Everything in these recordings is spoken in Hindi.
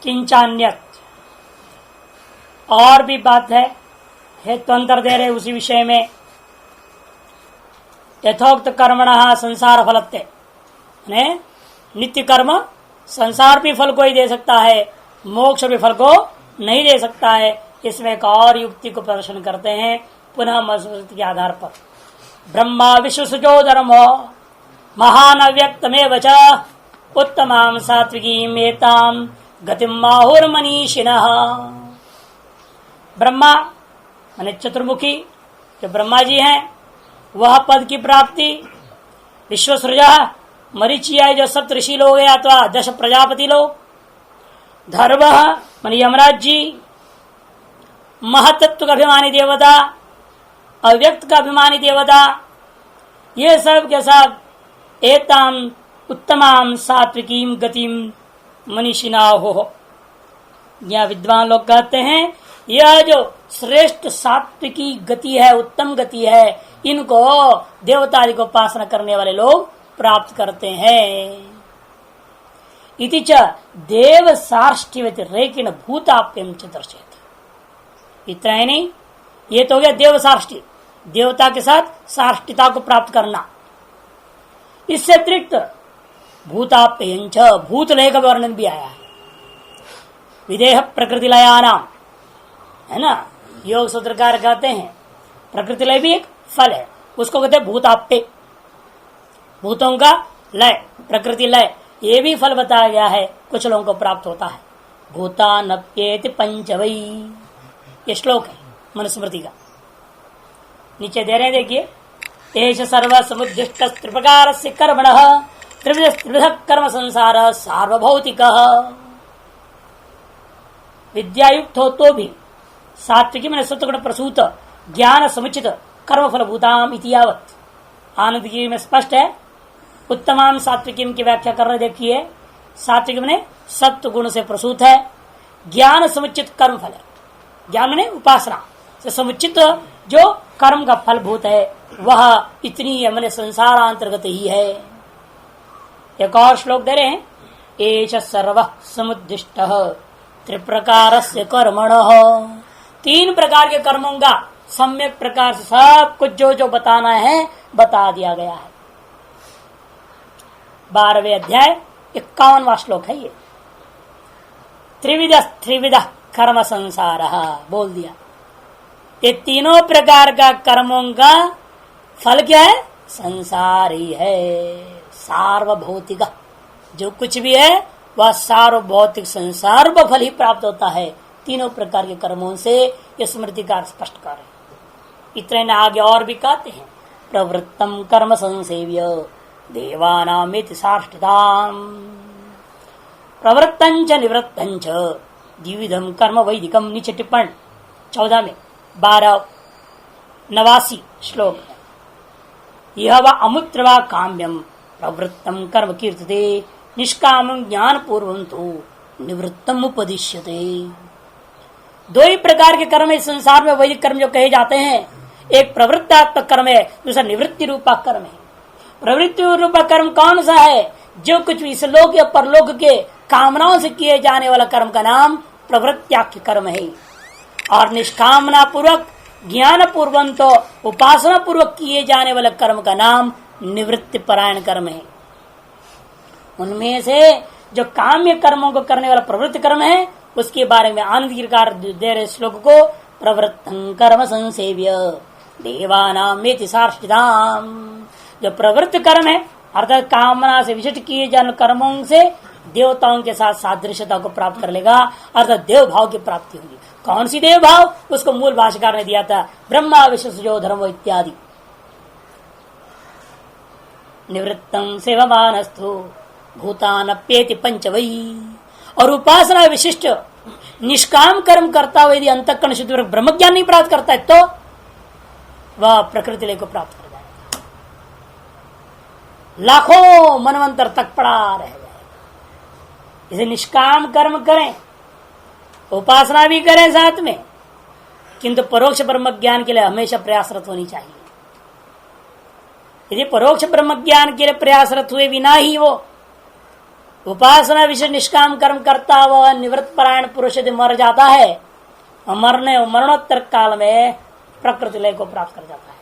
किंचान्यत, और भी बात है, हेतुअंतर दे रहे उसी विषय में। यथोक्त कर्मणः संसार फलत्ते, नित्य कर्म संसार भी फल को ही दे सकता है, मोक्ष भी फल को नहीं दे सकता है। इसमें एक और युक्ति को प्रदर्शन करते हैं पुनः मनुस्मृति के आधार पर। ब्रह्मा विश्वसुजो धर्मो महान अव्यक्तमेव च उत्तमां सात्विकीं एतां गतिं माहुर्मनीषिणः। ब्रह्मा माने चतुर्मुखी जो ब्रह्मा जी हैं, वह पद की प्राप्ति, विश्वसृजा मरीचिया जो सप्त ऋषि लोग हैं अथवा 10 प्रजापति लोग, धर्म माने यमराज जी, महतत्व का अभिमानी देवता, अव्यक्त का अभिमानी देवता, ये सब के सब एताम उत्तमाम सात्विकीम गतिम मनीषिना हो। यह विद्वान लोग कहते हैं यह जो श्रेष्ठ सात्विकी गति है, उत्तम गति है, इनको देवता को उपासना करने वाले लोग प्राप्त करते हैं। इति च देव सार्ष्टिवत रेकिन भूताप्यम च दर्शयति। इतना ही नहीं, ये तो हो गया देव सार्ष्टि, देवता के साथ सार्ष्टिता को प्राप्त करना। इससे अतिरिक्त भूताप्यंच भूतलय का वर्णन भी आया है। विदेह प्रकृति लयानाम, है ना, योग सूत्रकार कहते हैं प्रकृति लय भी एक फल है, उसको कहते हैं भूताप्य, भूतों का लय, प्रकृति लय, ये भी फल बताया गया है, कुछ लोगों को प्राप्त होता है। भूतानप्येति पंचवई, ये श्लोक है मनुस्मृति का। नीचे दे रहे हैं देखिए, एष सर्व समुद्दिष्ट त्रिप्रकार से कर्मणः त्रिविध कर्म संसार सार्वभौतिक। विद्यायुक्त हो तो भी सात्विकी में सत्वगुण प्रसूत ज्ञान समुचित कर्म फल भूताम इति यावत्। आनंद गिरी में स्पष्ट है। उत्तमाम सात्विकीम की व्याख्या कर रहे देखिए, सात्विक में सत्व गुण से प्रसूत है, ज्ञान समुचित कर्म फल है, ज्ञान में उपासना से समुचित जो कर्म का फल भूत है वह इतनी मैंने संसारांतर्गत ही है। एक और श्लोक दे रहे हैं, एष सर्व समुद्दिष्ट त्रिप्रकार से कर्मणः। 3 प्रकार के कर्मों का सम्यक प्रकार से सब कुछ जो जो बताना है बता दिया गया है। 12वें अध्याय 51वां श्लोक है ये। त्रिविध कर्म संसार बोल दिया। ये तीनों प्रकार का कर्मों का फल क्या है? संसार ही है, सार्वभौतिक। जो कुछ भी है वह सार्वभौतिक संसार व फल ही प्राप्त होता है तीनों प्रकार के कर्मों से। ये स्मृतिकार स्पष्ट कर रहे। इतने आगे और भी कहते हैं, प्रवृत्तम कर्म संसेव्य देवानामिति साष्टताम। प्रवृत्तंच निवृत्तंच द्विविधम कर्म वैदिकम। नीचे टिप्पण 14 में 1289 श्लोक है। यह व अमुत्र व काम्यम प्रवृत्तम कर्म कीर्तते निष्कामं ज्ञान पूर्वं तो निवृत्तम उपदिश्यते। 2 ही प्रकार के कर्म इस संसार में वैदिक कर्म जो कहे जाते हैं, एक प्रवृत्तात्मक कर्म है, दूसरा निवृत्ति रूपा कर्म है। प्रवृत्ति रूपा कर्म कौन सा है? जो कुछ इस लोक या परलोक के कामनाओं से किए जाने वाला कर्म का नाम प्रवृत्त्याख्य कर्म है। और निष्कामना पूर्वक ज्ञान पूर्वं तो उपासना पूर्वक किए जाने वाला कर्म का नाम निवृत्ति परायण कर्म है। उनमें से जो काम्य कर्मों को करने वाला प्रवृत्ति कर्म है, उसके बारे में आनंद गिरकार दे रहे श्लोक को, प्रवृत्तं कर्म संसेव्य देवानामेति सार्ष्टिताम। जो प्रवृत्ति कर्म है अर्थात कामना से विशिष्ट किए जाने कर्मों से देवताओं के साथ सादृश्यता को प्राप्त कर लेगा, अर्थात देव भाव की प्राप्ति होगी। कौन सी देव भाव? उसको मूल भाष्यकार ने दिया था, ब्रह्मा विश्वसुजो धर्मो इत्यादि। निवृत्तं सेवमानस्तु भूतानप्येति पंचवई। और उपासना विशिष्ट निष्काम कर्म करता हुआ यदि अंतःकरण शुद्धि ब्रह्म ज्ञान नहीं प्राप्त करता है तो वह प्रकृति लय को प्राप्त कर जाएगा, लाखों मनवंतर तक पड़ा रह जाएगा। इसे निष्काम कर्म करें, उपासना भी करें साथ में, किंतु परोक्ष ब्रह्म ज्ञान के लिए हमेशा प्रयासरत होनी चाहिए। यदि परोक्ष ब्रह्म ज्ञान के लिए प्रयासरत हुए बिना ही वो उपासना विशेष निष्काम कर्म करता हुआ निवृत्त परायण पुरुष यदि मर जाता है, मरणोत्तर काल में प्रकृति लय को प्राप्त कर जाता है,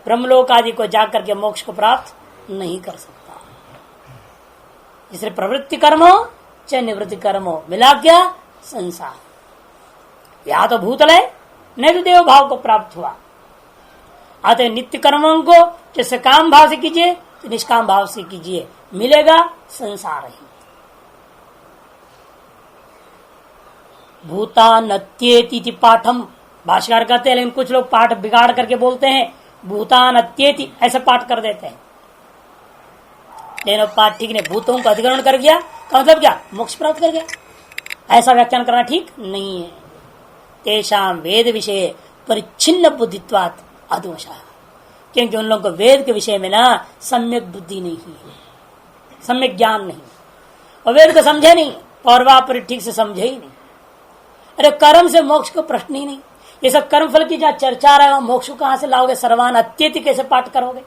ब्रह्मलोक आदि को जाकर के मोक्ष को प्राप्त नहीं कर सकता। इसलिए प्रवृत्ति कर्म हो चाहे निवृत्ति कर्म हो, मिला क्या संसार, या तो भूतलय नहीं तो देव भाव को प्राप्त हुआ। अतः नित्य कर्मों को जैसे काम भाव से कीजिए तो निष्काम भाव से कीजिए, मिलेगा संसार ही। भूतानत्येति पाठम, भाष्यकार कहते हैं, लेकिन कुछ लोग पाठ बिगाड़ करके बोलते हैं भूतानत्येति, ऐसे पाठ कर देते हैं। लेकिन पाठ ठीक नहीं, भूतों का अधिकरण कर गया का मतलब क्या, मोक्ष प्राप्त कर गया, ऐसा व्याख्यान करना ठीक नहीं है। तेषाम वेद विषय परिच्छिन्न बुद्धित्वात् अदोषः, क्योंकि उन लोगों को वेद के विषय में ना सम्यक बुद्धि नहीं है, सम्यक ज्ञान नहीं, और वेद को समझे नहीं, पौर्वापर ठीक से समझे ही नहीं। अरे कर्म से मोक्ष को प्रश्न ही नहीं, ये सब कर्म फल की जहाँ चर्चा रहा है, मोक्ष को कहां से लाओगे? सर्वान अत्येति कैसे पाठ करोगे?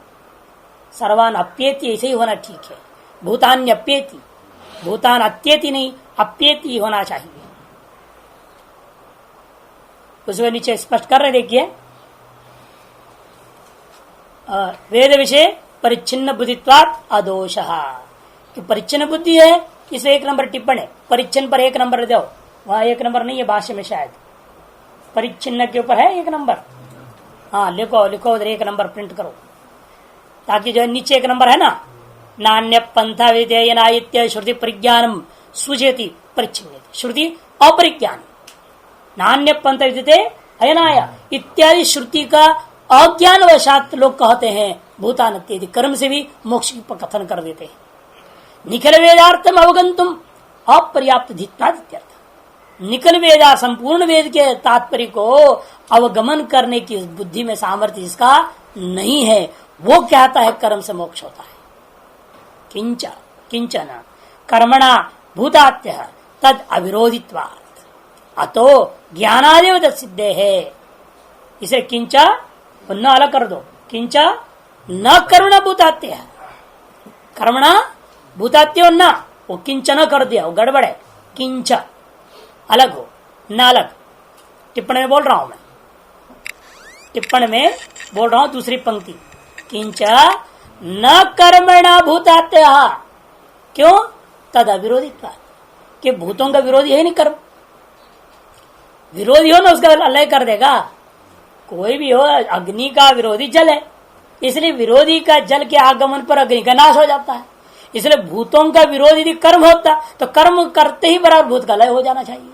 सर्वान अप्येति ऐसे ही होना ठीक है, भूतान्य अप्येति, भूतान अत्येति नहीं अप्येति होना चाहिए। उसमें नीचे स्पष्ट कर रहे, देखिए वेद विषय परिच्छिन्न बुद्धित्वात् अदोषः, कि परिच्छिन्न बुद्धि है, इसे 1 नंबर टिप्पण है, परिच्छिन्न पर 1 नंबर दो, वहां 1 नंबर नहीं है भाष्य में, शायद परिच्छिन्न के ऊपर है 1 नंबर, हाँ लिखो लिखो उधर 1 नंबर प्रिंट करो, ताकि जो नीचे 1 नंबर है ना, नान्य पंथा विधेयनायित्य श्रुति परिज्ञानम सूचयति परिच्छिन्न, श्रुति अपरिज्ञान, नान्य पंथ विधेय अयनाय इत्यादि श्रुति का अज्ञान वशात लोग कहते हैं भूतान इत्यादि कर्म से भी मोक्ष की कथन कर देते हैं। निखिल वेदार्थम अवगंतुम अपर्याप्त धित्तादित्यर्थ, निखिल वेदा संपूर्ण वेद के तात्पर्य को अवगमन करने की बुद्धि में सामर्थ्य जिसका नहीं है, वो कहता है कर्म से मोक्ष होता है। किंचन कर्मणा भूतात्य तद अविरोधित्वात् अतो ज्ञानादेव तत् सिद्धे है। इसे किंचा न अलग कर दो, किंचा न कर्मणा भूतात्य, कर्मणा भूतात्य न, वो किंचन कर दिया, वो गड़बड़ है, किंच अलग हो न अलग। टिप्पणी में बोल रहा हूं मैं, टिप्पणी में बोल रहा हूं दूसरी पंक्ति, किंच न कर्मणा भूतात्य, क्यों? तद अविरोधित्वा, कि भूतों का विरोधी है नहीं कर्म, विरोधी हो ना उसका अलग कर देगा। कोई भी हो, अग्नि का विरोधी जल है, इसलिए विरोधी का जल के आगमन पर अग्नि का नाश हो जाता है। इसलिए भूतों का विरोध यदि कर्म होता तो कर्म करते ही बराबर भूत का लय हो जाना चाहिए,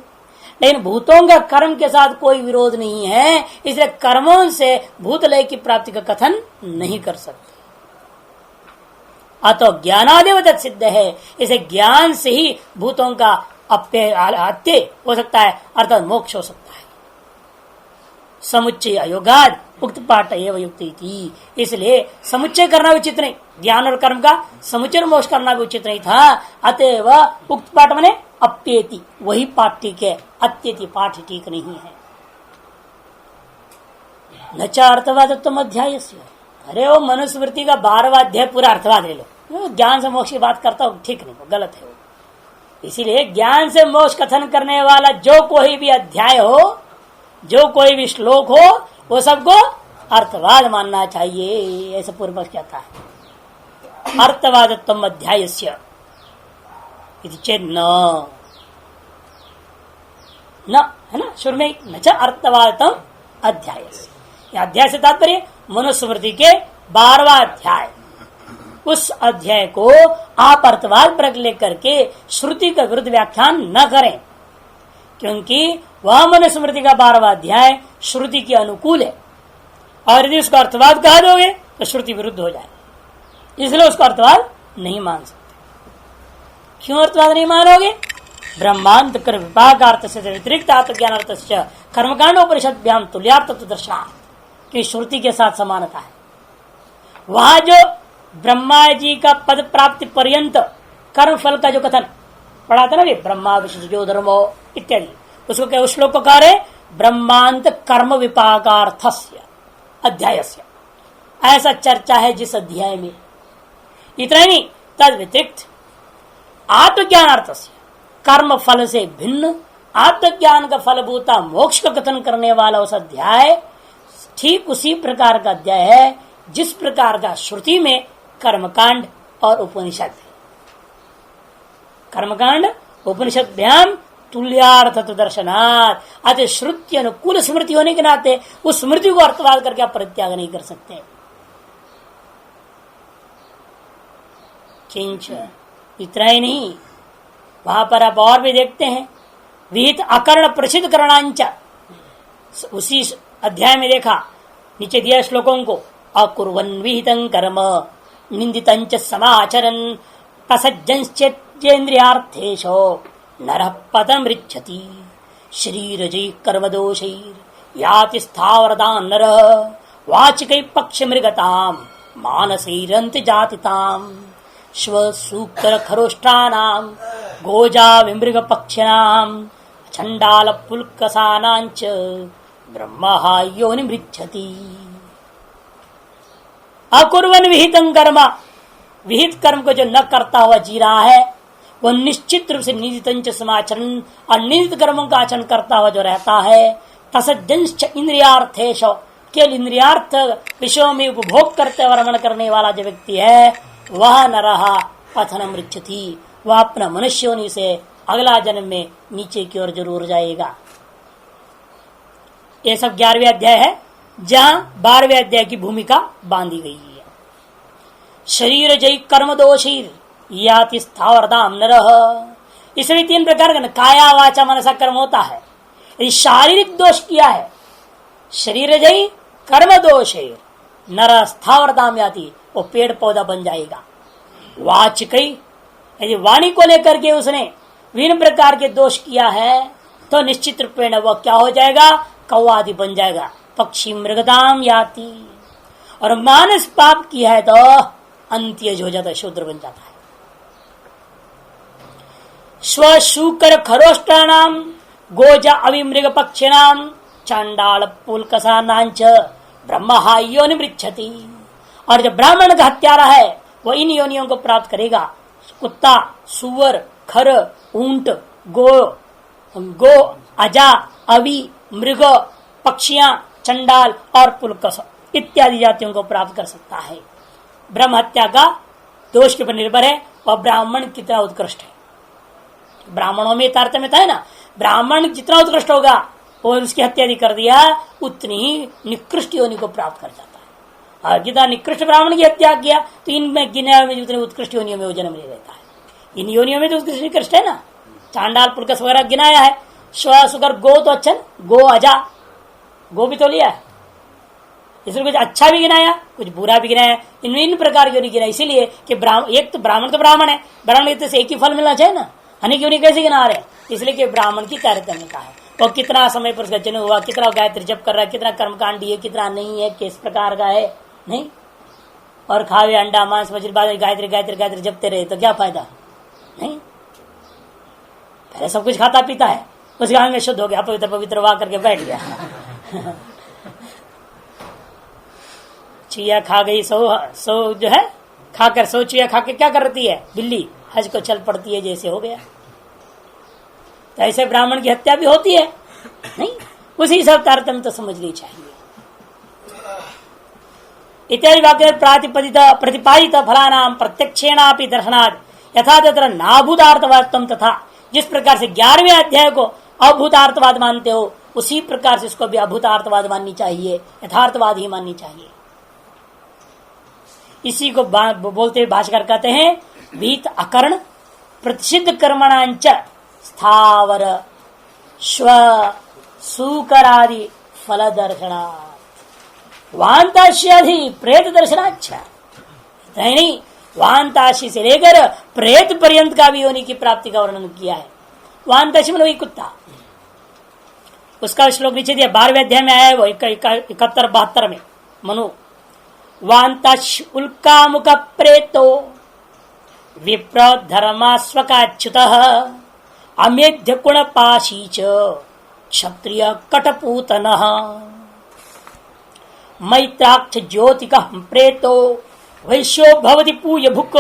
लेकिन भूतों का कर्म के साथ कोई विरोध नहीं है, इसलिए कर्मों से भूत लय की प्राप्ति का कथन नहीं कर सकते। अतो ज्ञानादेव तत् सिद्ध है, इसे ज्ञान से ही भूतों का अत्य हो सकता है, अर्थात मोक्ष हो सकता है। समुच्चय अयोगाद उक्त पाठ एवं युक्ति थी, इसलिए समुच्चय करना उचित नहीं, ज्ञान और कर्म का समुच्चय मोक्ष करना भी उचित नहीं था। अतएव उक्त पाठ माने अप्येति, वही पाठ ठीक है, अत्येति पाठ ठीक नहीं है। न च अर्थवादत्व अध्याय, अरे वो मनुस्मृति का 12वां अध्याय पूरा अर्थवाद ले लो, ज्ञान से मोक्ष की बात करता हूं, ठीक नहीं, गलत है वो। इसीलिए ज्ञान से मोक्ष कथन करने वाला जो कोई भी अध्याय हो, जो कोई भी श्लोक हो, वो सबको अर्थवाद मानना चाहिए, ऐसा पूर्व पक्ष कहता है। अर्थवादत्व अध्यायस्य चेत न है ना, शुरू में न च अर्थवादत्व अध्यायस्य, अध्याय से तात्पर्य मनुस्मृति के 12वां अध्याय, उस अध्याय को आप अर्थवाद पर लेकर के श्रुति का विरुद्ध व्याख्यान न करें, क्योंकि वह मनुस्मृति का 12वां अध्याय श्रुति के अनुकूल है, और यदि उसका अर्थवाद कह दोगे तो श्रुति विरुद्ध हो जाए, इसलिए उसका अर्थवाद नहीं मान सकते। क्यों अर्थवाद नहीं मानोगे? ब्रह्मांत कर विभागार्थ से व्यतिरिक्त आत्मज्ञानार्थ से कर्मकांडोपनिषद्भ्याम तुल्यार्थ दर्शनार्थ की श्रुति के साथ समानता है। वहां जो ब्रह्मा जी का पद प्राप्ति पर्यंत कर्म फल का जो कथन पढ़ा था ना, ब्रह्मा विशेषो धर्मो इत्यादि, उसको क्या, उस श्लोक को कह रहे ब्रह्मांत कर्म विपाकार्थस्य अध्यायस्य, ऐसा चर्चा है जिस अध्याय में। इतना ही नहीं, तद व्यतिरिक्त आत्मज्ञानार्थ से कर्म फल से भिन्न आत्मज्ञान का फलभूता मोक्ष का कथन करने वाला उस अध्याय ठीक उसी प्रकार का अध्याय है जिस प्रकार का श्रुति में कर्मकांड और उपनिषद है। कर्मकांड उपनिषद भ्याम तुल्यार्थ दर्शनात्, अतः श्रुति अनुकूल स्मृति होने के नाते उस स्मृति को अर्थवाद करके आप परित्याग नहीं कर सकते। किंच इतना ही नहीं, वहां पर आप और भी देखते हैं विहित अकर्ण प्रसिद्ध करणांच, उसी अध्याय में देखा नीचे दिया श्लोकों को, अकुर्वन् विहितं कर्म निंदितंच समाचरन् असज्जंश्चेन्द्रियार्थेषु नरः पदं मृच्छति शरीरजैः कर्मदोषैर् याति स्थावरदान् नरः वाचिकै पक्षमृगतां मानसैरन्त्यजातितां श्वसूक्तरखरोष्टानां गोजा विमृगपक्षिणां चण्डालपुल्कसानाञ्च ब्रह्मा योनिमृच्छति। अकुर्वन् विहितं कर्म, विहित कर्म को जो न करता हुआ जी रहा है वह निश्चित रूप से निंदितंच समाचरण, और निंदित कर्मों का आचरण करता हुआ जो रहता है, तसज्जंश्च इंद्रियार्थेश, केवल इंद्रियार्थ विषयों में उपभोग करते हुए रमण करने वाला जो व्यक्ति है वह नरः पथनम मृच्छति, वह अपना मनुष्योनि से अगला जन्म में नीचे की ओर जरूर जाएगा। ये सब 11वें अध्याय है जहां 12वें अध्याय की भूमिका बांधी गई है। शरीर जय कर्म दोषीर याति स्थावरदाम नरः, इसमें 3 प्रकार का काया वाचा मनसा कर्म होता है। यदि शारीरिक दोष किया है, शरीर जय कर्म दोष नर स्थावरदाम याति, वो पेड़ पौधा बन जाएगा। वाचिकई, यदि वाणी को लेकर के उसने विभिन्न प्रकार के दोष किया है तो निश्चित रूप में वह क्या हो जाएगा, कौवादि बन जाएगा। पक्षी मृगदाम याति, और मानस पाप किया है तो अंत्यज हो जाता है, शूद्र बन जाता है। स्वशूकर खरोष्टानाम गोजा अविमृग पक्षिणाम चांडाल पुलकसानांच ब्रह्मा योनिमृच्छति, और जो ब्राह्मण का हत्यारा है वह इन योनियों को प्राप्त करेगा। कुत्ता, सुअर, खर, ऊंट, गो, अजा, अवि, मृग, पक्षियां, चंडाल और पुलकस इत्यादि जातियों को प्राप्त कर सकता है। ब्रह्म हत्या का दोष के ऊपर निर्भर है और ब्राह्मण कितना उत्कृष्ट है। ब्राह्मणों में तारतम्य है ना, ब्राह्मण जितना उत्कृष्ट होगा और उसकी हत्या यदि कर दिया उतनी ही निकृष्ट योनि को प्राप्त कर जाता है। और जितना निकृष्ट ब्राह्मण की हत्या किया तो इनमें गिने में जितने उत्कृष्ट योनियों में वो जन्म ले लेता है। इन योनियों में तो उत्कृष्ट निकृष्ट है ना, चांडाल पुलकस वगैरह गिनाया है। श्वासुकर गो तो अच्छा, गो अजा, गो भी तो लिया है, इसमें कुछ अच्छा भी गिनाया कुछ बुरा भी गिनाया। इन प्रकार की गिना, इसीलिए कि एक तो ब्राह्मण है, ब्राह्मण से एक ही फल मिलना चाहिए ना, अनेक योनि कैसे गिना रहे हैं, इसलिए कि ब्राह्मण की तारतम्यता है। और कितना समय पर उसका जन्म हुआ, कितना गायत्री जप कर रहा है, कितना कर्मकांडी है, कितना नहीं है, किस प्रकार का है, नहीं। और खावे अंडा मांस मछली बाद गायत्री गायत्री गायत्री जपते रहे तो क्या फायदा, नहीं। पहले सब कुछ खाता पीता है, उस गांव में शुद्ध हो गया, पवित्र पवित्र वाह करके बैठ गया। चिया खा गई, सो जो है खाकर, सो चिया खा के क्या करती है बिल्ली, हज को चल पड़ती है, जैसे हो गया। तो ऐसे ब्राह्मण की हत्या भी होती है, नहीं, उसी सब तारतम्य तो समझनी चाहिए। इत्यादि वाक्य प्रतिपादित फलानाम प्रत्यक्षेणापि दर्शनाद यथा तत्र नाभूतार्थवादम, तथा जिस प्रकार से 11वें अध्याय को अभूतार्थवाद मानते हो उसी प्रकार से इसको भी अभूतार्थवाद माननी चाहिए, यथार्थवाद ही माननी चाहिए। इसी को बोलते हुए भाष्यकार कहते हैं भीत अकर्ण प्रतिषिद्ध कर्मणांच स्थावर श्व सूकरादि फल दर्शनात् वांताशी प्रेत दर्शनाच्छा, नहीं, वांताशी से लेकर प्रेत पर्यंत का भी योनि की प्राप्ति का वर्णन किया है। वांताशी में वही कुत्ता, उसका श्लोक नीचे दिया 12वें अध्याय में आया है, वो 71-72 में मनु वांताश उल्का मुख प्रेतो विप्र धर्मास्वकाच्युत अमेध्य गुण पाशी क्षत्रिय कटपूतन मैत्राक्ष ज्योतिक प्रेतो वैश्यो भवति पूय भुक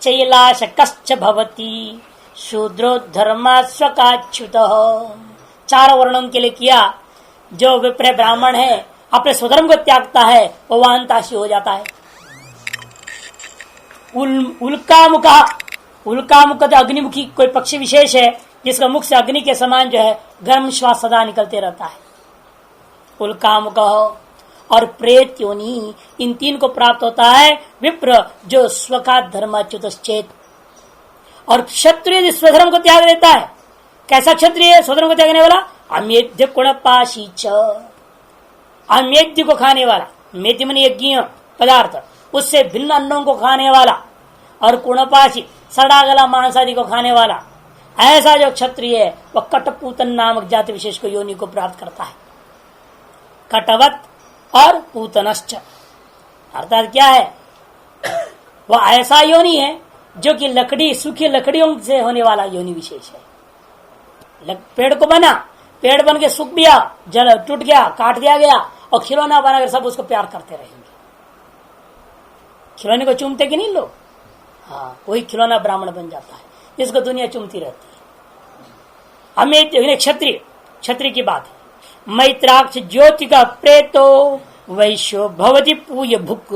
चैलाशकश्च भवति शूद्रो धर्मा स्वकाच्युत। चार वर्णों के लिए किया। जो विप्र ब्राह्मण है अपने स्वधर्म को त्यागता है वो वाहनताशी हो जाता है। उल्कामुखा, उल्कामुख अग्निमुखी कोई पक्षी विशेष है जिसका मुख से अग्नि के समान जो है गर्म श्वास सदा निकलते रहता है, उल्कामुख। और प्रेत योनि, इन तीन को प्राप्त होता है विप्र जो स्वका धर्माच्युतश्चेत। और क्षत्रिय यदि स्वधर्म को त्याग देता है, कैसा क्षत्रिय है स्वधर्म को त्यागने वाला? अमेध्य कुणपाशी च, अमेध्य को खाने वाला, मेध्य मन यज्ञ पदार्थ, उससे भिन्न अन्नों को खाने वाला, और कुणपाशी सड़ा गला मांस आदि को खाने वाला, ऐसा जो क्षत्रिय है वह कटपूतन नामक जाति विशेष को योनि को प्राप्त करता है। कटवत और पूतनश्च अर्थात क्या है? वह ऐसा योनि है जो कि लकड़ी, सूखी लकड़ियों से होने वाला योनि विशेष है। पेड़ को बना, पेड़ बन के सूख गया, जल टूट गया, काट दिया गया, और खिलौना बनाकर सब उसको प्यार करते रहेंगे। खिलौने को चूमते कि नहीं लोग? हाँ, वही खिलौना ब्राह्मण बन जाता है जिसको दुनिया चूमती रहती है। अमेत क्षत्रिय, क्षत्रिय की बात है। मैत्राक्ष ज्योति का प्रेतो वैश्यो भवति पूय भुक।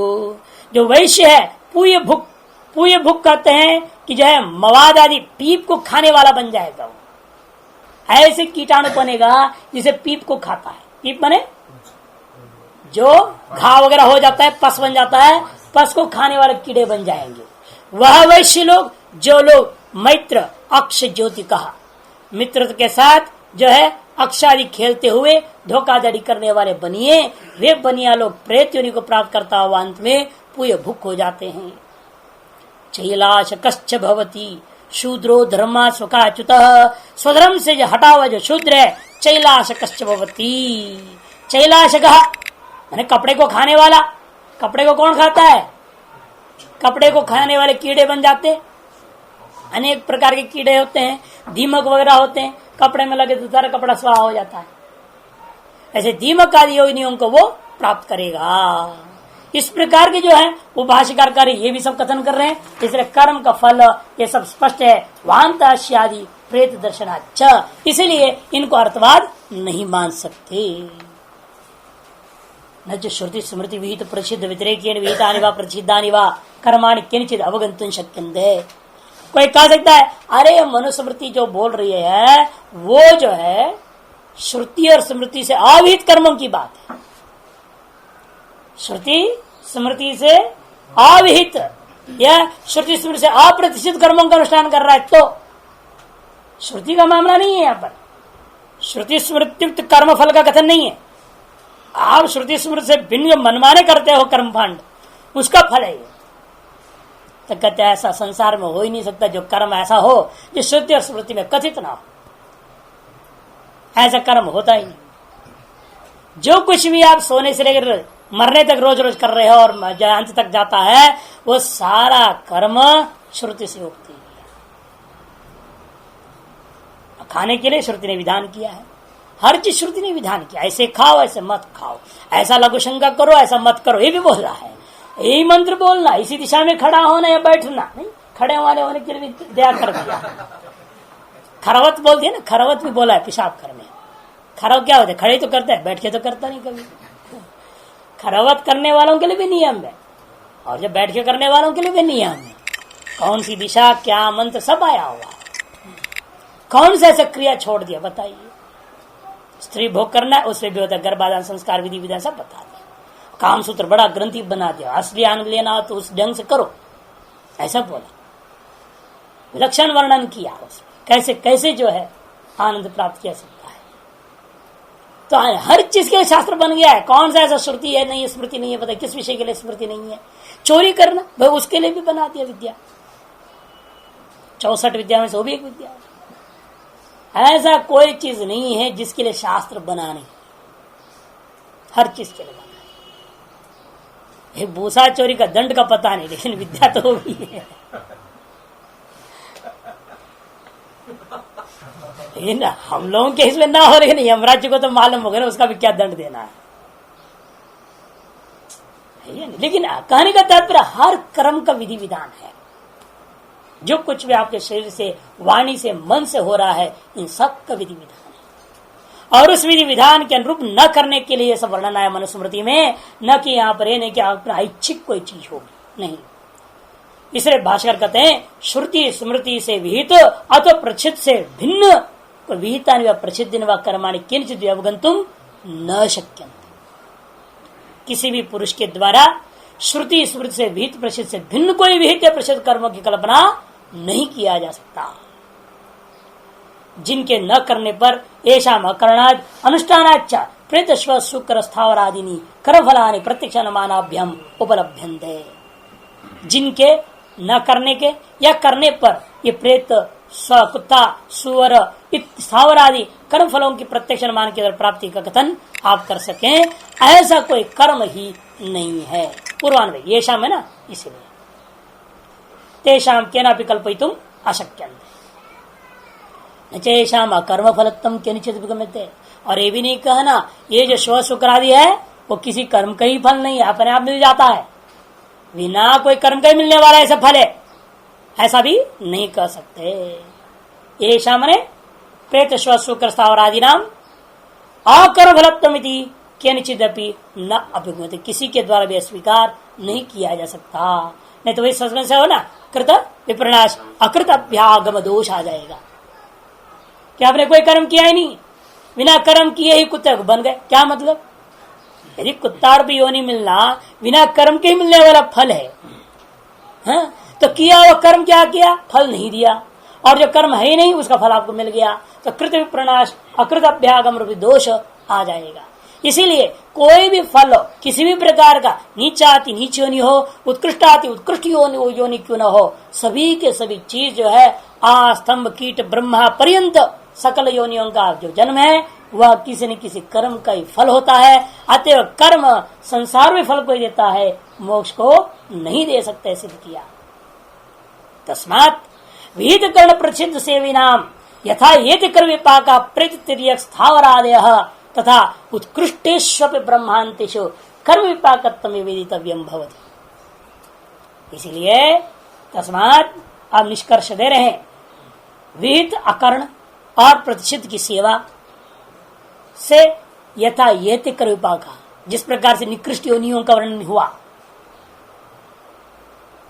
जो वैश्य है पूय भुक, पूय भुक कहते हैं कि जो है मवाद आदि पीप को खाने वाला बन जाएगा। वो ऐसे कीटाणु बनेगा जिसे पीप को खाता है। पीप बने जो घाव वगैरह हो जाता है, पस बन जाता है, पस को खाने वाले कीड़े बन जाएंगे। वह वैश्य लोग, जो लोग मैत्र अक्ष ज्योति कहा, मित्र के साथ जो है अक्षादि खेलते हुए धोखाधड़ी करने वाले बनिए, वे बनिया लोग प्रेत योनि को प्राप्त करता हुआ अंत में पूय भुक हो जाते हैं। चैलाश कश्च भवति शूद्रो धर्मा स्वकाच्युत। स्वधर्म से जो हटा हुआ जो शूद्र है चैलाश कश्च भवति। चैलाश कहा मैंने कपड़े को खाने वाला। कपड़े को कौन खाता है? कपड़े को खाने वाले कीड़े बन जाते। अनेक प्रकार के कीड़े होते हैं, दीमक वगैरह होते हैं, कपड़े में लगे तो सारा कपड़ा स्वाहा हो जाता है। ऐसे दीमक आदि योनियों को वो प्राप्त करेगा। इस प्रकार के जो है वो भाष्यकार कार्य ये भी सब कथन कर रहे हैं। इसलिए कर्म का फल ये सब स्पष्ट है। वांताश्यादि प्रेत दर्शनाच, इसीलिए इनको अर्थवाद नहीं मान सकते। न जो श्रुति स्मृति विहित प्रसिद्ध व्यतिरेकेण विहितानि वा प्रसिद्धानि वा कर्माणि किंचित अवगंतुं शक्यन्ते। कोई कह सकता है अरे मनुस्मृति जो बोल रही है वो जो है श्रुति और स्मृति से अविहित कर्मों की बात है। श्रुति स्मृति से अविहित या श्रुति स्मृति से अप्रतिष्ठित कर्मों का अनुष्ठान कर रहा है तो श्रुति का मामला नहीं है। यहाँ पर श्रुति स्मृत्युक्त कर्म फल का कथन नहीं है। आप श्रुति स्मृति से भिन्न मनमाने करते हो कर्मकांड, उसका फल है। तो कहते हैं ऐसा संसार में हो ही नहीं सकता जो कर्म ऐसा हो जो श्रुति और स्मृति में कथित ना हो। ऐसा कर्म होता ही नहीं। जो कुछ भी आप सोने से लेकर मरने तक रोज रोज कर रहे हो और अंत तक जाता है वो सारा कर्म श्रुति से उगती है। खाने के लिए श्रुति ने विधान किया है, हर चीज श्रुति ने विधान किया। ऐसे खाओ, ऐसे मत खाओ, ऐसा लघु शंका करो, ऐसा मत करो, ये भी बोल रहा है। यही मंत्र बोलना, इसी दिशा में खड़ा होना या बैठना नहीं, खड़े होने के लिए भी दया कर दिया। खरवत बोलती है ना, खरवत भी बोला है पेशाब करने। खरव क्या होता है? खड़े तो करता है, बैठ के तो करता नहीं कभी। खरवत करने वालों के लिए भी नियम है और जब बैठ के करने वालों के लिए भी नियम है। कौन सी दिशा, क्या मंत्र, सब आया हुआ है। कौन सा ऐसा क्रिया छोड़ दिया बताइए? स्त्री भोग करना है उससे भी होता है, गर्भाधान संस्कार विधि विधान सब बता दिया। काम सूत्र बड़ा ग्रंथि बना दिया, असली आनंद लेना हो तो उस ढंग से करो, ऐसा बोला। लक्षण वर्णन किया उसमें, कैसे कैसे जो है आनंद प्राप्त किया सकता है। तो हर चीज के शास्त्र बन गया है। कौन सा ऐसा श्रुति है नहीं है, स्मृति नहीं है, बताइए किस विषय के लिए स्मृति नहीं है? चोरी करना भाई उसके लिए भी बना दिया विद्या, 64 विद्या में से वो भी एक विद्या है। ऐसा कोई चीज नहीं है जिसके लिए शास्त्र बना नहीं, हर चीज के लिए बना है। एक भूसा चोरी का दंड का पता नहीं, लेकिन विद्या तो भी है। लेकिन हम लोगों के इसमें ना हो, लेकिन यमराज को तो मालूम होगा ना उसका भी क्या दंड देना है। लेकिन कहने का तात्पर्य हर कर्म का विधि विधान है। जो कुछ भी आपके शरीर से, वाणी से, मन से हो रहा है, इन सब का विधि विधान है। और उस विधि विधान के अनुरूप न करने के लिए सब वर्णन आया मनुस्मृति में, न कि यहाँ पर नहीं कि अपना ऐच्छिक कोई चीज होगी, नहीं। इसलिए भाष्कर कहते हैं श्रुति स्मृति से विहित अथवा प्रचित से भिन्न विहिता व प्रसिद्धि व कर्माणि किंचित अवगंतुम न शक्यन्ते। किसी भी पुरुष के द्वारा श्रुति स्मृति से विहित प्रसिद्ध से भिन्न कोई विहित या प्रसिद्ध कर्मों की कल्पना नहीं किया जा सकता, जिनके न करने पर ऐसा अकरणाद अनुष्ठानाच्च प्रेत स्व शुक्र स्थावर आदिनी कर्मफलानि प्रत्यक्ष अनुमानाभ्यम उपलभ्यन्ते। जिनके न करने के या करने पर ये प्रेत, स्व, कुत्ता, सुअर, स्थावर आदि कर्म फलों की प्रत्यक्ष अनुमान की प्राप्ति का कथन आप कर सकें, ऐसा कोई कर्म ही नहीं है। पूर्वान्वय ये शाम है ना, इसलिए तेषाम केना विकल्पयितुम अशक्यन्ते न चेषाम अकर्म फलत्तम केनचित् विगम्यते। और ये भी नहीं कहना ये जो स्व शुक्र आदि है वो किसी कर्म का ही फल नहीं है, अपने आप मिल जाता है, बिना कोई कर्म का ही मिलने वाला ऐसा फल है, ऐसा भी नहीं कह सकते। ये शामने प्रेत स्व शुक्र स्थावर आदि नाम अकर्म फलत्वमिति केनचिदपि न अभिगम्यते, किसी के द्वारा भी स्वीकार नहीं किया जा सकता। नहीं तो वही सच से हो ना, कृत विप्रनाश अकृत अभ्यागम दोष आ जाएगा कि आपने कोई कर्म किया ही नहीं, बिना कर्म किए ही कुत्ते बन गए, क्या मतलब? यदि कुत्ता और भी योनि मिलना बिना कर्म के ही मिलने वाला फल है, हाँ? तो किया वो कर्म क्या किया, फल नहीं दिया, और जो कर्म है ही नहीं उसका फल आपको मिल गया, तो कृत विप्रनाश अकृत अभ्यागम रूपी दोष आ जाएगा। इसीलिए कोई भी फल हो, किसी भी प्रकार का, नीचाति नीच योनि हो, उत्कृष्टाति उत्कृष्ट योनि क्यों न हो, सभी के सभी चीज जो है स्तंभ कीट ब्रह्मा पर्यंत सकल योनियों का जो जन्म है वह किसी न किसी कर्म का ही फल होता है। अतएव कर्म संसार में फल को ही देता है, मोक्ष को नहीं दे सकते, सिद्ध किया। तस्मात् विहित कर्ण प्रसिद्ध सेविनाम यथा ये कर्म विपाका प्रेत स्थावरादयः तथा उत्कृष्टेष्वपि ब्रह्मांतेषु कर्म विपाकत्वं वेदितव्यं भवति। इसलिए तस्मात् आप निष्कर्ष दे रहे हैं, विहित अकर्ण और प्रतिष्ठित की सेवा से यथा ये कर्म विपाका, जिस प्रकार से निकृष्ट योनियों का वर्णन हुआ,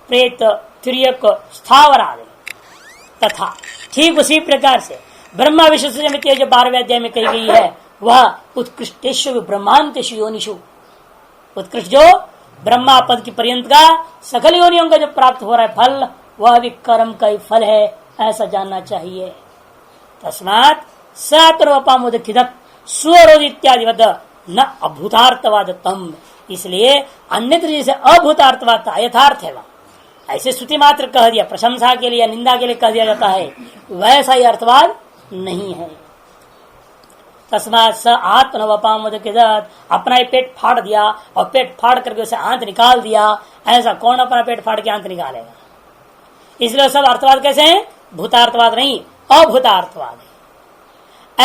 प्रेत तिर्यक स्थावर आदि, तथा ठीक उसी प्रकार से ब्रह्मा विष्णु समिति जो 12वें अध्याय में कही गई है, वह उत्कृष्टेषु ब्रह्मांतेषु योनिषु, उत्कृष्ट जो ब्रह्मा पद की पर्यंत का सकल योनियों का जो प्राप्त हो रहा है फल, वह भी कर्म का ही फल है, ऐसा जानना चाहिए। तस्मात् सतर्वपामुदखिदक स्वरोध इत्यादि वद न अभूतार्थवाद तम, इसलिए अन्यत्र जैसे अभूतार्थवाद था यथार्थ है, ऐसे स्तुति मात्र कह दिया, प्रशंसा के लिए निंदा के लिए कह दिया जाता है, वैसा ही अर्थवाद नहीं है। तस्मात् स आत्मनवपामुदखिदत, अपना ही पेट फाड़ दिया और पेट फाड़ करके उसे आंत निकाल दिया, ऐसा कौन अपना पेट फाड़ के आंत निकालेगा? इसलिए सब अर्थवाद कैसे हैं? भूतार्थवाद नहीं, अभूतार्थवाद है।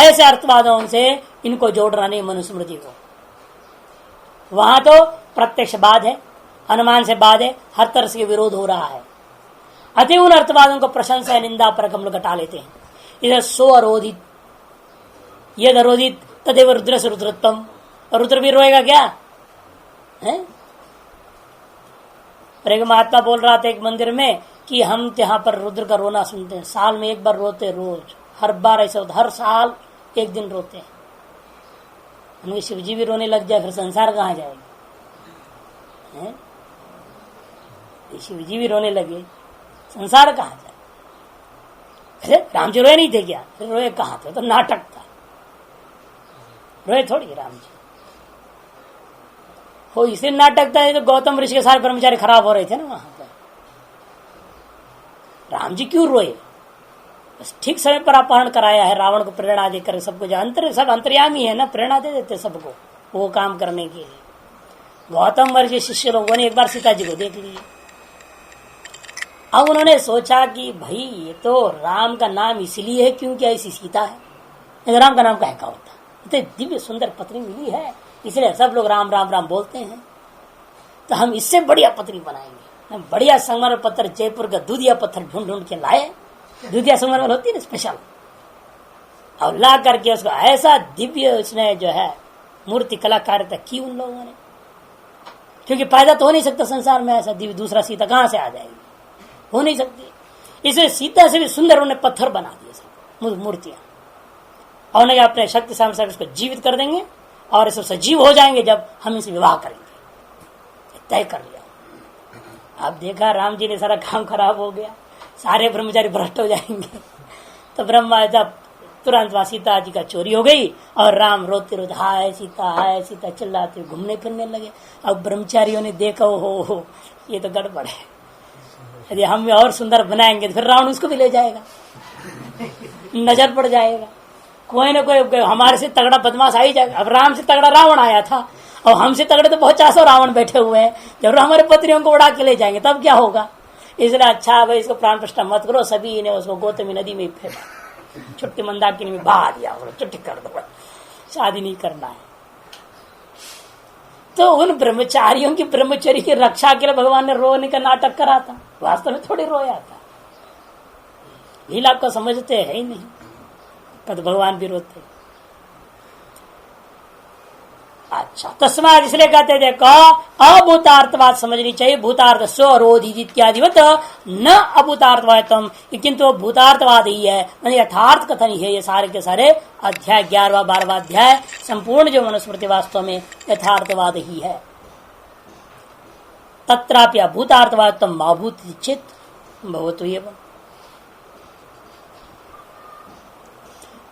ऐसे अर्थवादों से इनको जोड़ना नहीं मनुस्मृति को। वहां तो प्रत्यक्ष बाद है, अनुमान से बाद है, हर तरह से विरोध हो रहा है। अति उन अर्थवादों को प्रशंसा निंदा पर हम लोग घटा लेते हैं। इधर सो अरोधित, यद अरोधित तदेव रुद्र से रुद्रत्वम, रुद्र भी रोएगा क्या है? एक महात्मा बोल रहा था एक मंदिर में कि हम यहाँ पर रुद्र का रोना सुनते हैं, साल में एक बार रोते, रोज हर बार ऐसा होता, हर साल एक दिन रोते हैं। हमें शिवजी भी रोने लग जाए फिर संसार कहाँ जाएगा? शिवजी भी रोने लगे, संसार कहाँ जाए? अरे राम जी रोए नहीं थे क्या? फिर रोए कहाँ थे? तो नाटक था, रोए थोड़ी राम जी हो, इसलिए नाटक था। तो गौतम ऋषि के सारे कर्मचारी खराब हो रहे थे ना वहां पर, राम जी क्यों रोए? बस ठीक समय पर अपहरण कराया है, रावण को प्रेरणा देकर सबको, जो सब अंतर्यामी है ना, प्रेरणा दे देते सबको वो काम करने के लिए। गौतम ऋषि शिष्य लोगों ने एक बार सीता जी को देख लिया, अब उन्होंने सोचा कि भाई ये तो राम का नाम इसलिए है क्योंकि ऐसी सीता है, राम का नाम कहे का होता, इतने दिव्य सुंदर पत्नी मिली है, इसलिए सब लोग राम राम राम बोलते हैं, तो हम इससे बढ़िया पत्नी बनाएंगे, बढ़िया संगमरमर पत्थर जयपुर का दूधिया पत्थर ढूंढ ढूंढ के लाए। दूधिया संगमरमर होती है ना स्पेशल, और ला करके उसको ऐसा दिव्य उसने जो है मूर्ति कलाकारिता की उन लोगों ने, क्योंकि पैदा तो हो नहीं सकता संसार में ऐसा दिव्य दूसरा सीता कहां से आ जाएगी, हो नहीं सकती। इसे सीता से भी सुंदर उन्होंने पत्थर बना दिए सब मूर्तियां, और उन्हें अपने शक्ति सामने इसको जीवित कर देंगे और इसे सजीव हो जाएंगे जब हम इसे विवाह करेंगे, तय कर लिया। अब देखा राम जी ने सारा काम खराब हो गया, सारे ब्रह्मचारी भ्रष्ट हो जाएंगे। तो ब्रह्मा जब तुरंत वहां सीता जी का चोरी हो गई और राम रोते रोते हाय सीता चिल्लाते घूमने फिरने लगे। अब ब्रह्मचारियों ने देखा हो ये तो गड़बड़ है, यदि हम और सुंदर बनाएंगे तो फिर रावण उसको भी ले जाएगा, नजर पड़ जाएगा, कोई ना कोई हमारे से तगड़ा बदमाश आ ही जाएगा। अब राम से तगड़ा रावण आया था और हमसे तगड़े तो बहुत 400 रावण बैठे हुए हैं, जब हमारे पत्नियों को उड़ा के ले जाएंगे तब क्या होगा। इसलिए अच्छा भाई इसको प्राण प्रतिष्ठा मत करो। सभी ने उसको गौतमी नदी में फेंका, छुट्टी मंदाकिनी में बहा दिया, छुट्टी कर दो, शादी नहीं करना है। तो उन ब्रह्मचारियों की ब्रह्मचर्य की रक्षा के लिए भगवान ने रोने का नाटक करा था, वास्तव में थोड़ी रोया था। लीला को समझते है ही नहीं, कद भगवान भी रोते। अच्छा तस्मात इसलिए कहते देखो अभूतार्थवाद समझनी चाहिए। भूतार्थ स्वरोधी इत्यादिवत न अभूतार्थवादम, किंतु भूतार्थवाद ही है, यथार्थ कथन ही है। ये सारे के सारे अध्याय 11वां 12वां अध्याय संपूर्ण जो मनुस्मृति वास्तव में यथार्थवाद ही है। तत्रापि अभूतार्थवादम माभूत चित भवतु एवं।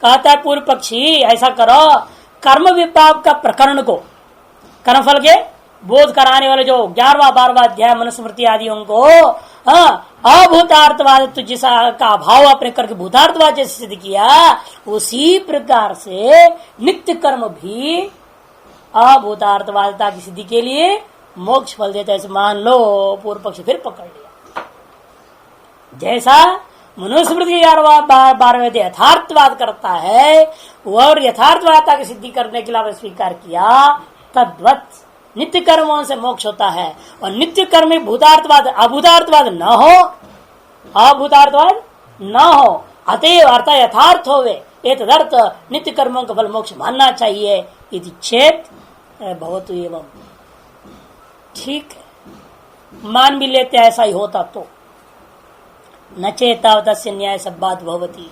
कहता है पूर्व पक्षी ऐसा करो, कर्म विपाक का प्रकरण को कर्मफल के बोध कराने वाले जो 11वां 12वां अध्याय मनुस्मृति आदियों को अभूतार्थवाद जिसा का अभाव अपने करके भूतार्थवाद जैसे सिद्ध किया, उसी प्रकार से नित्य कर्म भी अभूतार्थवादता की सिद्धि के लिए मोक्ष फल देता है। मान लो पूर्व पक्ष फिर पकड़ लिया, जैसा मनुस्मृति 11वां यथार्थवाद करता है और यथार्थवादता की सिद्धि करने के लिए स्वीकार किया, तद्वत नित्य कर्मों से मोक्ष होता है। और नित्य कर्म में भूतार्थवाद अभूतार्थवाद न हो, अभूतार्थवाद न हो, अतएव अर्थ यथार्थ होवे एक तदर्थ नित्य कर्मों का फल मोक्ष मानना चाहिए। यदि चेत भवतु एवं, ठीक है मान भी लेते ऐसा ही होता तो न चेतावत न्याय सब बात भवती,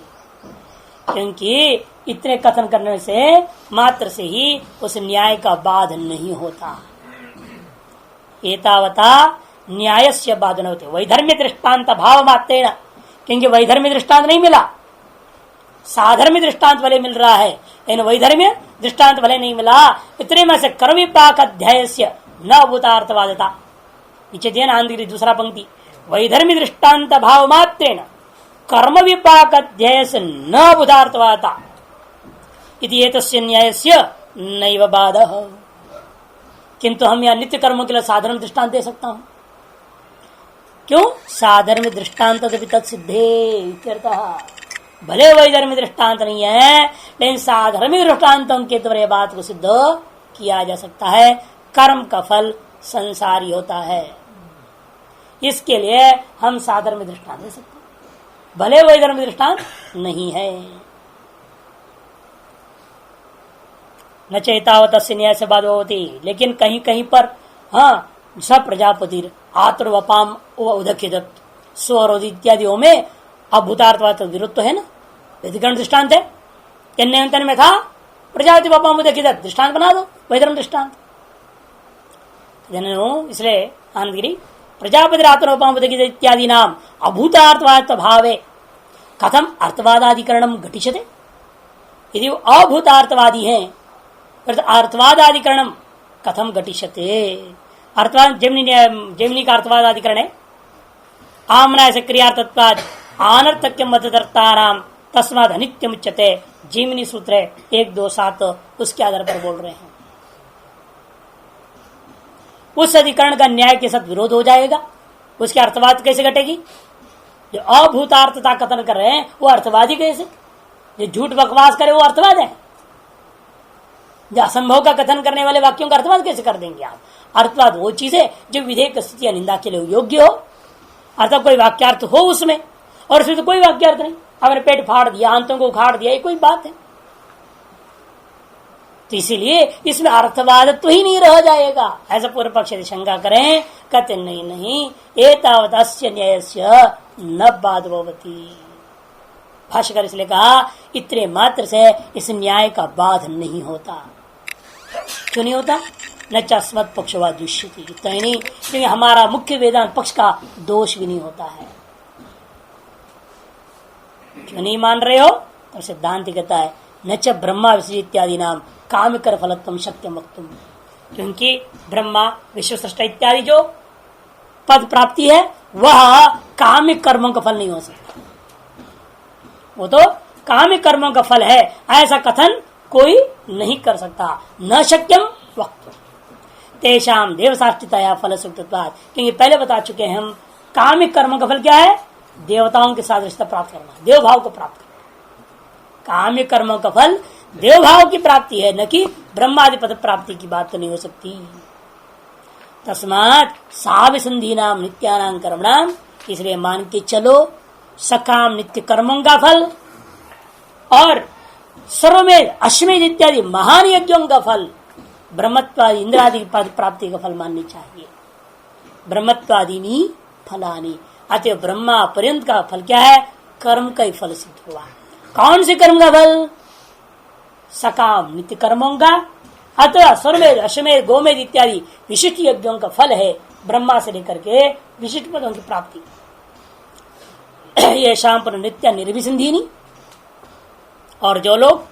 क्योंकि इतने कथन करने से मात्र से ही उस न्याय का बाध नहीं होता। एतावता न्याय से बाध न होते वैधर्म्य दृष्टान्त भाव मात्रेण, क्योंकि वैधर्म्य दृष्टांत नहीं मिला, साधर्म्य दृष्टांत वाले मिल रहा है, इन वैधर्म्य दृष्टांत वाले नहीं मिला। इतने में से कर्म विपाक अध्याय से न भूतार्थवादता, नीचे दिया ना दूसरा पंक्ति, वैधर्म्य दृष्टान्त भाव मात्रेण कर्म विपाक अध्याय से न भूतार्थवादता इति एतस्य न्यायस्य नैव बाधः। किंतु हम यहाँ नित्य कर्मों के लिए साधारण दृष्टांत दे सकता हूं, क्यों? साधर्म्य दृष्टांत तत्सिद्धे, भले वैधर्म्य दृष्टांत नहीं है लेकिन साधर्म्य दृष्टांतों के द्वारा बात को सिद्ध किया जा सकता है। कर्म का फल संसारी होता है, इसके लिए हम साधर्म्य दृष्टांत दे सकते हैं, भले वैधर्म्य दृष्टांत नहीं है। न चेतावत न्याय से बाध होती, लेकिन कहीं कहीं पर हाँ स प्रजापति आत्मवपाम उदख्य स्वरोध इत्यादियों में अभूतार्थवाद विरुद्ध तो है ना, व्यतिकरण दृष्टांत है। अन्यंतन में था प्रजापति वपाम उदख्य दृष्टांत बना दो वैधर्म दृष्टांत। इसलिए आनंदगिरी प्रजापति आत्मवपाम उदख्य इत्यादि नाम अभूतार्थवाद भावे कथम अर्थवादाधिकरणम घटिष्यते। यदि अभूतार्थवादी है अर्थवादाधिकरणम कथम घटिष्यते। अर्थवाद जेमिनी का अर्थवादाधिकरण है, आमना से क्रियार्थत्वाद अनर्थक्य मतदर्ताराम तस्माद अनित्यम उच्यते। जेमिनी सूत्र 127 उसके आधार पर बोल रहे हैं। उस अधिकरण का न्याय के साथ विरोध हो जाएगा, उसकी अर्थवाद कैसे घटेगी? जो अभूतार्थता कथन कर रहे हैं वो अर्थवादी कैसे? जो झूठ बकवास करे वो अर्थवाद है? जो असंभव का कथन करने वाले वाक्यों का अर्थवाद कैसे कर देंगे आप? अर्थवाद वो चीज है जो विधेयक स्थिति या निंदा के लिए योग्य हो, अर्थात कोई वाक्यार्थ हो उसमें, और उसमें तो कोई वाक्यार्थ नहीं, अपने पेट फाड़ दिया, आंतों को उखाड़ दिया, ये कोई बात है? तो इसीलिए इसमें अर्थवाद तो ही नहीं रह जाएगा, ऐसा पूर्व पक्ष यदि शंका करें, कहते नहीं, एतावत् अस्य न्यायस्य न बाधवती। भाष्यकार इसलिए कहा इतने मात्र से इस न्याय का बाध नहीं होता। क्यों नहीं होता? न चास्मत पक्षवा दुष्यति, इतना ही नहीं, क्योंकि हमारा मुख्य वेदांत पक्ष का दोष भी नहीं होता है। क्यों नहीं मान रहे हो? तो सिद्धांत कहता है न च ब्रह्मा विसर्ज इत्यादि नाम काम कर फलत्वम शक्य वक्तुम, क्योंकि ब्रह्मा विश्व सृष्टि इत्यादि जो पद प्राप्ति है वह कामिक कर्मों का फल नहीं हो सकता, वो तो कामिक कर्मों का फल है, ऐसा कथन कोई नहीं कर सकता। न शक्यम वक्त तेषाम देव साक्षिताया फल सुक्तत्वात्, क्योंकि पहले बता चुके हैं हम कामिक कर्मों का फल क्या है? देवताओं के सादृश्यता प्राप्त करना, देव भाव को प्राप्त करना। कामिक कर्मों का फल देव भाव की प्राप्ति है, न कि ब्रह्मादि पद प्राप्ति की बात तो नहीं हो सकती। तस्मात् साविसंधि नाम नित्यानां कर्मणाम, इसलिए मान के चलो सकाम नित्य कर्मों का फल और सर्वमेध अश्वमेध इत्यादि महान यज्ञों का फल ब्रह्मत्वादि इंद्रादि पद प्राप्ति का फल माननी चाहिए। ब्रह्मत्वादिनी फलानी, अतः ब्रह्मा पर्यंत का फल क्या है? कर्म का ही फल सिद्ध हुआ। कौन से कर्म का फल? सकाम नित्य कर्मों का, अतः सर्वमेध अश्वमेध गोमेध इत्यादि विशिष्ट यज्ञों का फल है ब्रह्मा से लेकर के विशिष्ट पदों की प्राप्ति। ये शाम पर नित्य निर्विसंधिनी, और जो लोग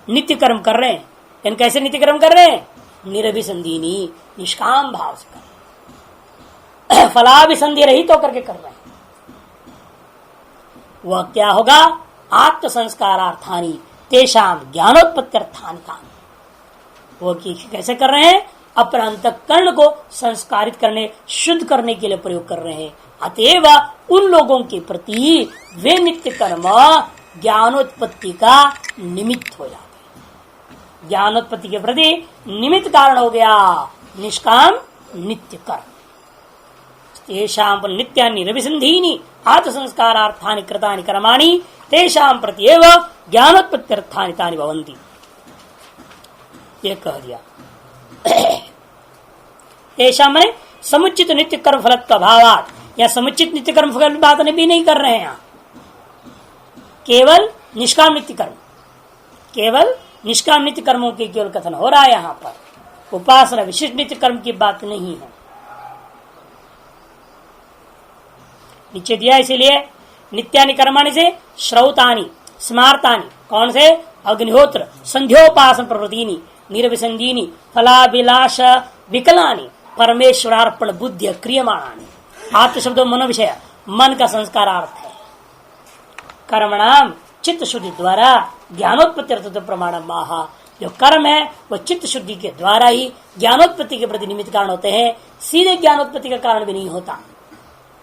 नित्य कर्म कर रहे हैं, इन कैसे नित्य कर्म कर रहे हैं? निर्विसंधिनी, निष्काम भाव से कर रहे हैं, फलाभिसंधि रहित होकर के कर रहे हैं। वह क्या होगा? आत्म संस्कारार्थानी तेषाम ज्ञानोत्पत्त्यर्थानि तानि, वो कैसे कर रहे हैं? अपना अंतःकरण को संस्कारित करने, शुद्ध करने के लिए प्रयोग कर रहे हैं। अतएव उन लोगों के प्रति वे नित्य कर्म ज्ञानोत्पत्ति का निमित्त हो जाते हैं। ज्ञानोत्पत्ति के प्रति निमित्त कारण हो गया निष्काम नित्य कर्म। तेषां नित्यानि रविसंधीनि आत्मसंस्कारार्थानि कृतानि कर्माणि तेषां प्रति एव ज्ञानोत्पत्त्यर्थानि तानि भवन्ति, ये कह दिया। तेषां माने समुचित नित्य कर्म फलत्व भावात्, या समुचित नित्य कर्म फल बात भी नहीं कर रहे हैं यहाँ, केवल निष्काम नित्य कर्म, केवल निष्काम नित्य कर्मों के केवल कथन हो रहा है यहाँ पर। उपासना विशिष्ट नित्य कर्म की बात नहीं है। नीचे दिया इसीलिए नित्यानि कर्माणि से श्रौतानि स्मार्तानि, कौन से? अग्निहोत्र संध्योपासन प्रवृत्तिनी निर्विसंधीनी फलाभिलाष विकलानि परमेश्वरार्पण बुद्धि क्रियमाणानि। आत्म शब्द मनोविषय, मन का संस्कारार्थ है। कर्मणाम चित्त शुद्धि द्वारा ज्ञानोत्पत्ति प्रमाण माहा, जो कर्म है वो चित्त शुद्धि के द्वारा ही ज्ञानोत्पत्ति के प्रति निमित्त कारण होते हैं, सीधे ज्ञानोत्पत्ति का कारण भी नहीं होता।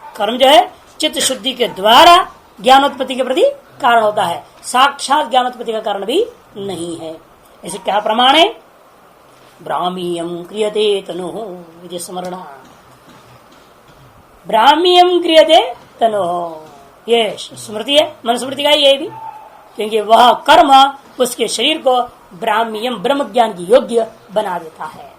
कर्म जो है चित्त शुद्धि के द्वारा ज्ञानोत्पत्ति के प्रति कारण होता है, साक्षात ज्ञानोत्पत्ति का कारण भी नहीं है। ऐसे क्या प्रमाण है? ब्राह्मीयम क्रियते तनु विधि स्मरणा, ब्राह्मीयम क्रियते तनु, ये स्मृति है, मनुस्मृति का ये भी, क्योंकि वह कर्म उसके शरीर को ब्राह्मीयम ब्रह्म ज्ञान की योग्य बना देता है।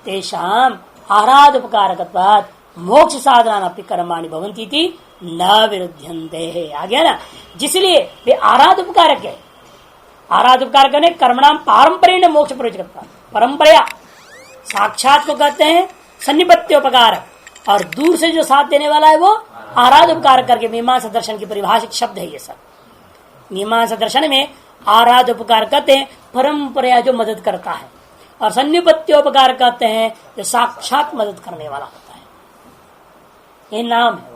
तेषाम आराधोपकारकत्वात् मोक्ष साधना कर्माणि भवन्ति इति न विरुध्यन्ते, आ गया ना। जिसलिए वे आराधोपकारक है। आराधोपकारक ने कर्मणाम पारंपरिक मोक्ष प्रयोजकत्व, परंपरा साक्षात को कहते हैं सन्निपत्योपकारक, और दूर से जो साथ देने वाला है वो आराधोपकारक करके मीमांसा दर्शन की परिभाषित शब्द है ये सब। मीमांसा दर्शन में आराधोपकार कहते हैं परंपरा जो मदद करता है, और सन्निपत्योपकार कहते हैं जो साक्षात मदद करने वाला होता है, ये नाम है।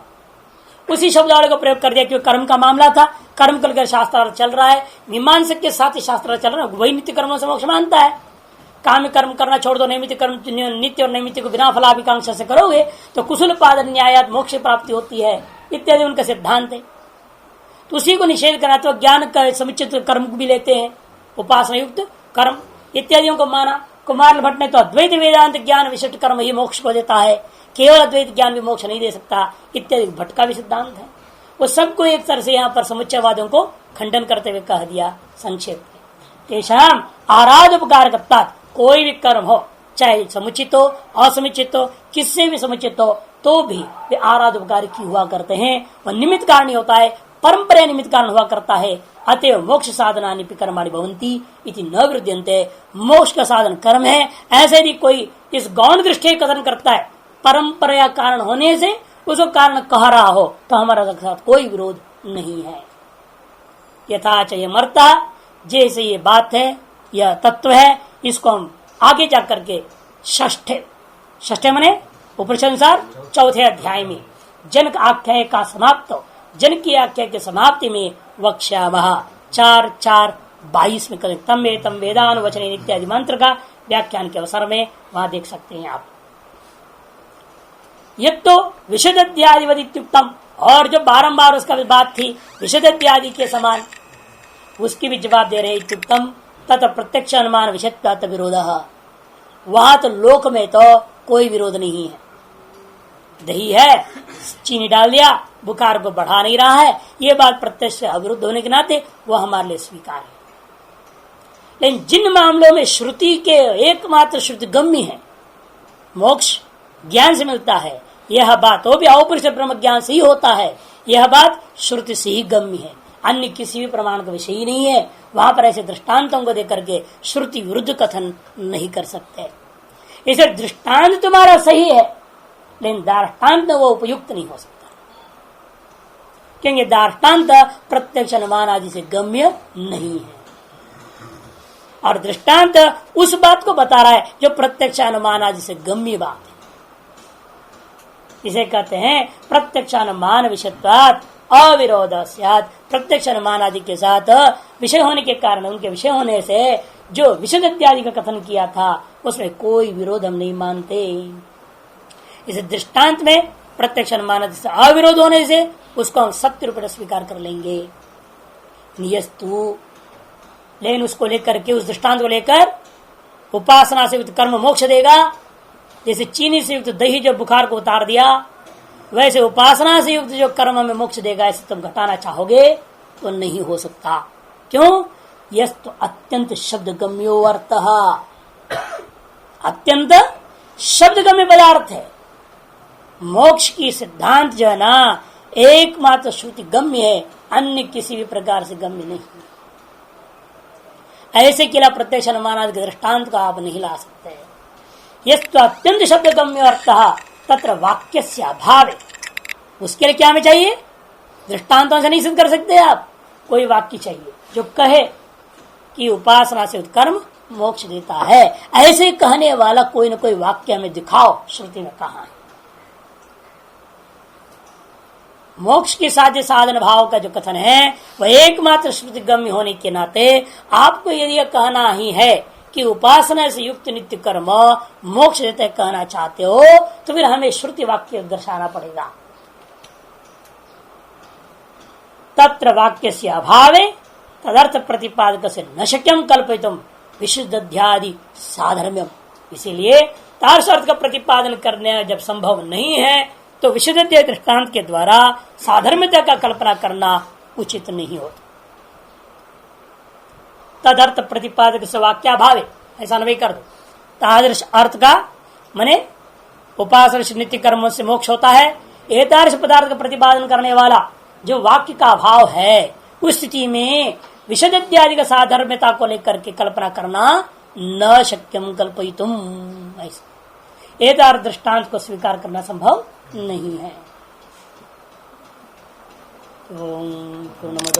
उसी शब्दावली को प्रयोग कर दिया क्योंकि कर्म का मामला था, कर्म कर शास्त्रार्थ चल रहा है, मीमांसक के साथ ही शास्त्रार्थ चल रहा है, वही नित्य कर्मों से मोक्ष मानता है। काम कर्म करना छोड़ दो, नैमित्य कर्म नित्य और नैमित्य को बिना फलाभिकांक्षा से करोगे तो कुशल पादन न्यायात मोक्ष प्राप्ति होती है इत्यादि उनका सिद्धांत है। तो उसी को निषेध करना, तो ज्ञान का समुचित कर्म भी लेते हैं, उपासना युक्त कर्म इत्यादियों को माना, कुमार भट्ट ने तो अद्वैत वेदांत ज्ञान विशिष्ट कर्म ही मोक्ष को देता है, केवल अद्वैत ज्ञान भी मोक्ष नहीं दे सकता, इत्यादि भट्ट का भी सिद्धांत है। वो सबको एक तरह से यहाँ पर समुच्चयवादियों को खंडन करते हुए कह दिया संक्षेप में। तेषाम आराध उपकार करता, कोई भी कर्म हो, चाहे समुचित हो असमुचित हो, किससे भी समुचित हो, तो भी वे आराध उपकार की हुआ करते हैं। वह निमित्त कारण होता है, परंपरा निमित्त कारण हुआ करता है। अतएव मोक्ष साधना कर्माणि भवन्ति इति न विरुध्यन्ते। मोक्ष का साधन कर्म है, ऐसे यदि कोई इस गौण दृष्टि कथन करता है परंपरा कारण होने से उसको कारण कह रहा हो, तो हमारा साथ कोई विरोध नहीं है। यथाच ये मरता, जैसे ये बात है, यह तत्व है, इसको हम आगे जाकर के षष्ठे मने उपनिषदनुसार चौथे अध्याय में जनक आख्याय का समाप्त, जनक की आख्याय के समाप्ति में वक्ष्यामः 4:4-22 में करें तम वेदानुवचन इत्यादि मंत्र का व्याख्यान के अवसर में वहां देख सकते हैं आप। यह तो विशदत्यादिवदित्युक्तम, और जो बारंबार उसका बात थी विशदत्यादि के समान, उसकी भी जवाब दे रहे इत्युक्तम तथा प्रत्यक्ष अनुमान विषयत्वात् विरोधः। वहां तो लोक में तो कोई विरोध नहीं है, दही है चीनी डाल दिया, बुखार को बढ़ा नहीं रहा है, ये बात प्रत्यक्ष अविरुद्ध होने के नाते वह हमारे लिए स्वीकार है। लेकिन जिन मामलों में श्रुति के एकमात्र श्रुति गम्य है, मोक्ष ज्ञान से मिलता है, यह बात वो भी औपनिषद ब्रह्म ज्ञान से ही होता है, यह बात श्रुति से ही गम्य है, अन्य किसी भी प्रमाण का विषय ही नहीं है। वहां पर ऐसे दृष्टांतों को देकर के श्रुति विरुद्ध कथन नहीं कर सकते। इसे दृष्टांत तुम्हारा सही है, लेकिन दार्ष्टान्त वो उपयुक्त नहीं हो सकता, क्योंकि दार्ष्टान्त प्रत्यक्ष अनुमान आदि से गम्य नहीं है, और दृष्टांत उस बात को बता रहा है जो प्रत्यक्ष अनुमान आदि से गम्य बात है। इसे कहते हैं प्रत्यक्ष अनुमान विषयत्वात् अविरोध स्यात्। प्रत्यक्ष अनुमान आदि के साथ विषय होने के कारण, उनके विषय होने से जो विषय इत्यादि का कथन किया था उसमें कोई विरोध हम नहीं मानते। इस दृष्टांत में प्रत्यक्ष अनुमान से अविरोध होने से उसको हम सत्य रूप में स्वीकार कर लेंगे। नियस्तु, लेकिन उसको लेकर के, उस दृष्टांत को लेकर उपासना से युक्त कर्म मोक्ष देगा। जैसे चीनी से युक्त दही जो बुखार को उतार दिया, वैसे उपासना से युक्त जो कर्म में मोक्ष देगा, ऐसे तुम घटाना चाहोगे तो नहीं हो सकता। क्यों? यस्तु अत्यंत शब्द गम्यो अर्थः, अत्यंत शब्द गम्य पदार्थ है। मोक्ष की सिद्धांत जो है ना, एकमात्र श्रुति गम्य है, अन्य किसी भी प्रकार से गम्य नहीं। ऐसे केला प्रत्यक्ष अनुमान के दृष्टांत का आप नहीं ला सकते। यस्तु अत्यंत शब्द गम्य अर्थः तत्र वाक्य से अभाव, उसके लिए क्या हमें चाहिए? दृष्टांतों से नहीं सिद्ध कर सकते आप, कोई वाक्य चाहिए जो कहे कि उपासना से कर्म मोक्ष देता है। ऐसे कहने वाला कोई न कोई वाक्य हमें दिखाओ, श्रुति में कहा है। मोक्ष के साध्य साधन भाव का जो कथन है वह एकमात्र श्रुति गम्य होने के नाते आपको यदि यह कहना ही है कि उपासना से युक्त नित्य कर्म मोक्ष देते कहना चाहते हो, तो फिर हमें श्रुति वाक्य दर्शाना पड़ेगा। तत्र वाक्य से अभावे तदर्थ प्रतिपादक से न शक्यम कल्पितुम विशुद्ध्यादि साधर्म्यम। इसीलिए तार्श अर्थ का प्रतिपादन करने जब संभव नहीं है तो विशुद्ध दृष्टांत के द्वारा साधर्म्यता का कल्पना करना उचित नहीं होता। तदर्थ प्रतिपादक से वाक्याभावे, ऐसा नहीं कर दो। तादृश अर्थ का माने उपासना नित्य कर्मों से मोक्ष होता है, एतादृश पदार्थ का प्रतिपादन करने वाला जो वाक्य का अभाव है, उस स्थिति में विशद इत्यादि का साधर्म्यता को लेकर के कल्पना करना न शक्यम कल्पयितुम। ऐसा एतादृश दृष्टांत को स्वीकार करना संभव नहीं है। ओम पूर्णमद